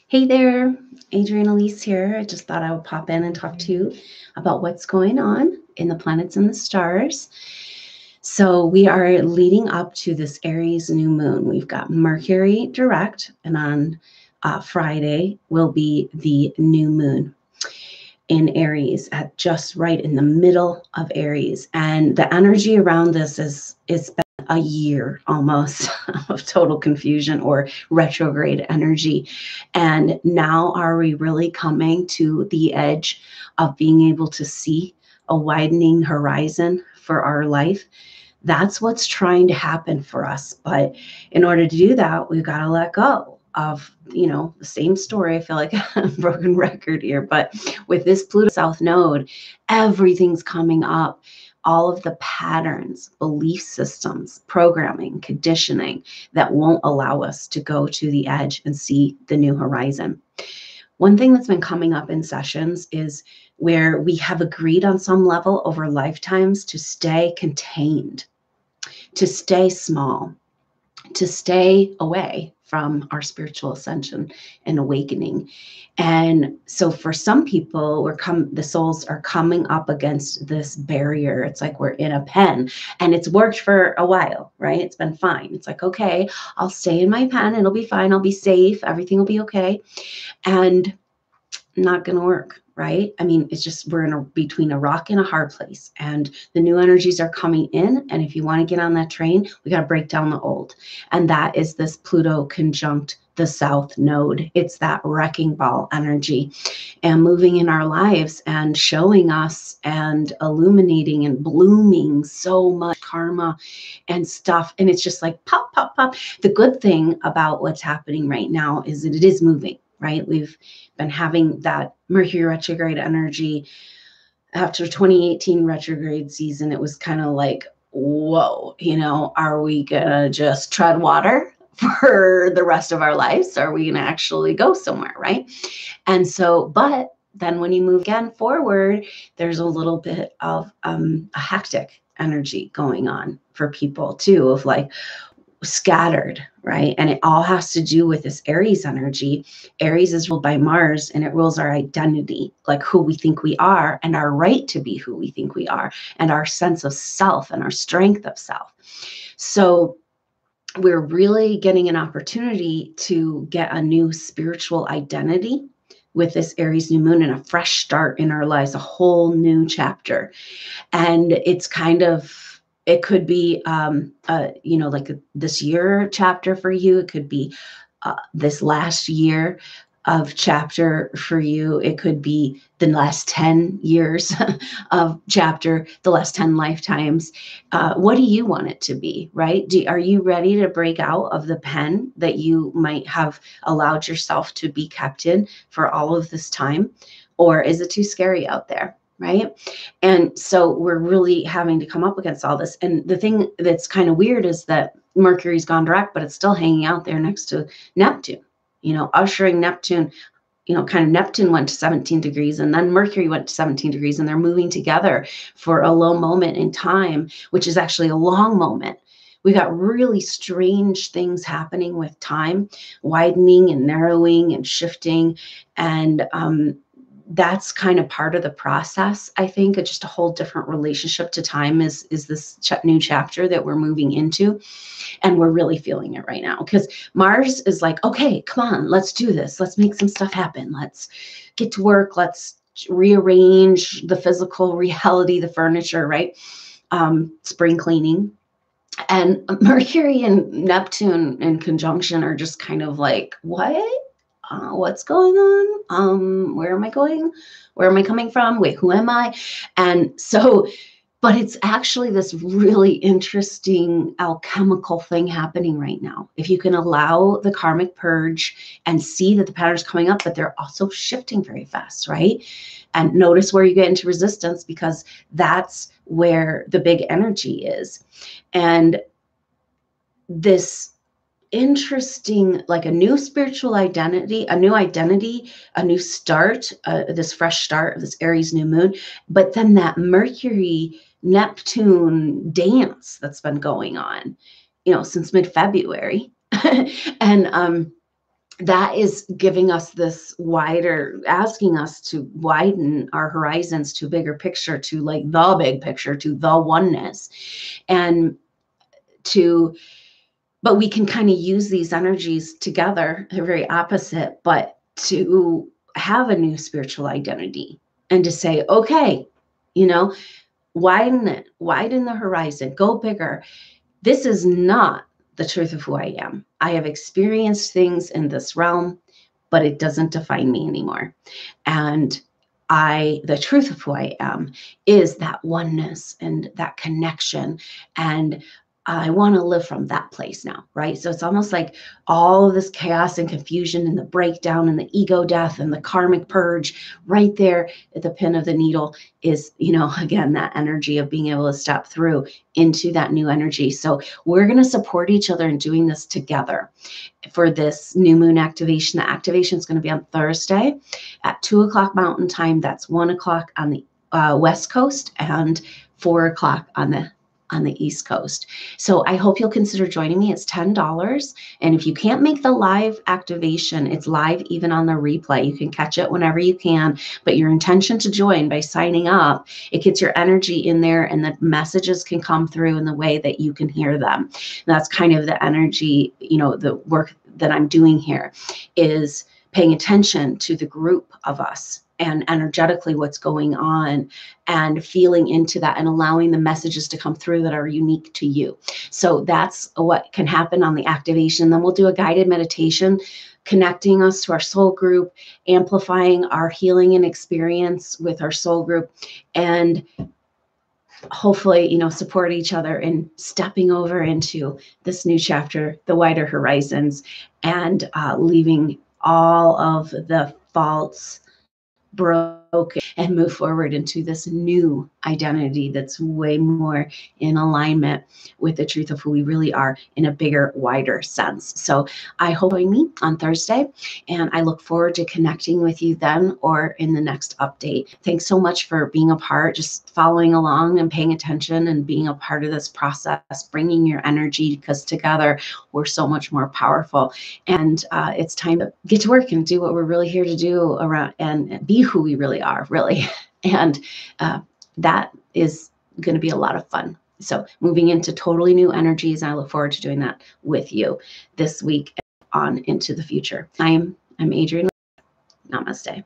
Hey there, Adrienne Elise here. I just thought I would pop in and talk to you about what's going on in the planets and the stars. So we are leading up to this Aries new moon. We've got Mercury direct, and on Friday will be the new moon in Aries at just right in the middle of Aries. And the energy around this is it's been a year almost of total confusion or retrograde energy. And now are we really coming to the edge of being able to see a widening horizon for our life? That's what's trying to happen for us. But in order to do that, we've got to let go of, the same story. I feel like a broken record here, but with this Pluto South node, everything's coming up. All of the patterns, belief systems, programming, conditioning that won't allow us to go to the edge and see the new horizon. One thing that's been coming up in sessions is where we have agreed on some level over lifetimes to stay contained, to stay small, to stay away from our spiritual ascension and awakening. And so for some people, the souls are coming up against this barrier. It's like we're in a pen, and it's worked for a while, right? It's been fine. It's like, okay, I'll stay in my pen. It'll be fine. I'll be safe. Everything will be okay. And not going to work, right? I mean, it's just we're between a rock and a hard place, and the new energies are coming in. And if you want to get on that train, we got to break down the old. And that is this Pluto conjunct the South node. It's that wrecking ball energy and moving in our lives and showing us and illuminating and blooming so much karma and stuff. And it's just like pop, pop, pop. The good thing about what's happening right now is that it is moving, right? We've been having that Mercury retrograde energy after 2018 retrograde season. It was kind of like, whoa, are we gonna just tread water for the rest of our lives? Are we gonna actually go somewhere, right? And so, but then when you move again forward, there's a little bit of a hectic energy going on for people too, of like, scattered, right? And it all has to do with this Aries energy. Aries is ruled by Mars, and it rules our identity, like who we think we are and our right to be who we think we are and our sense of self and our strength of self. So we're really getting an opportunity to get a new spiritual identity with this Aries new moon and a fresh start in our lives, a whole new chapter. And it's kind of, it could be, like this year chapter for you. It could be this last year of chapter for you. It could be the last 10 years of chapter, the last 10 lifetimes. What do you want it to be, right? Are you ready to break out of the pen that you might have allowed yourself to be kept in for all of this time? Or is it too scary out there? Right. And so we're really having to come up against all this. And the thing that's kind of weird is that Mercury's gone direct, but it's still hanging out there next to Neptune, ushering Neptune, kind of Neptune went to 17 degrees and then Mercury went to 17 degrees, and they're moving together for a low moment in time, which is actually a long moment. We got really strange things happening with time, widening and narrowing and shifting. And, that's kind of part of the process. I think it's just a whole different relationship to time is this new chapter that we're moving into. And we're really feeling it right now because Mars is like, okay, come on, let's do this. Let's make some stuff happen. Let's get to work. Let's rearrange the physical reality, the furniture, right? Spring cleaning. And Mercury and Neptune in conjunction are just kind of like, what? What's going on? Where am I going? Where am I coming from? Wait, who am I? And so, but it's actually this really interesting alchemical thing happening right now. If you can allow the karmic purge and see that the patterns coming up, but they're also shifting very fast, right? And notice where you get into resistance, because that's where the big energy is. And this interesting, like a new spiritual identity, a new start, this fresh start of this Aries new moon. But then that Mercury Neptune dance that's been going on, since mid-February. And that is giving us this wider, asking us to widen our horizons to bigger picture, to like the big picture, to the oneness, and to, but we can kind of use these energies together. They're very opposite, but to have a new spiritual identity and to say, okay, you know, widen it, widen the horizon, go bigger. This is not the truth of who I am. I have experienced things in this realm, but it doesn't define me anymore. And the truth of who I am is that oneness and that connection. And I want to live from that place now, right? So it's almost like all of this chaos and confusion and the breakdown and the ego death and the karmic purge right there at the pin of the needle is, again, that energy of being able to step through into that new energy. So we're going to support each other in doing this together for this new moon activation. The activation is going to be on Thursday at 2:00 Mountain Time. That's 1:00 on the West Coast and 4:00 on the East Coast. So I hope you'll consider joining me. It's $10. And if you can't make the live activation, it's live even on the replay. You can catch it whenever you can, but your intention to join by signing up, it gets your energy in there and the messages can come through in the way that you can hear them. And that's kind of the energy, the work that I'm doing here is paying attention to the group of us and energetically what's going on and feeling into that and allowing the messages to come through that are unique to you. So that's what can happen on the activation. Then we'll do a guided meditation connecting us to our soul group, amplifying our healing and experience with our soul group, and hopefully, support each other in stepping over into this new chapter, the wider horizons, and leaving all of the faults broken and move forward into this new identity that's way more in alignment with the truth of who we really are in a bigger, wider sense. So I hope you join me on Thursday, and I look forward to connecting with you then or in the next update. Thanks so much for being a part, just following along and paying attention and being a part of this process, bringing your energy, because together we're so much more powerful. And it's time to get to work and do what we're really here to do around and be who we really are, really. And that is going to be a lot of fun. So moving into totally new energies, and I look forward to doing that with you this week on into the future. I'm Adrienne. Namaste.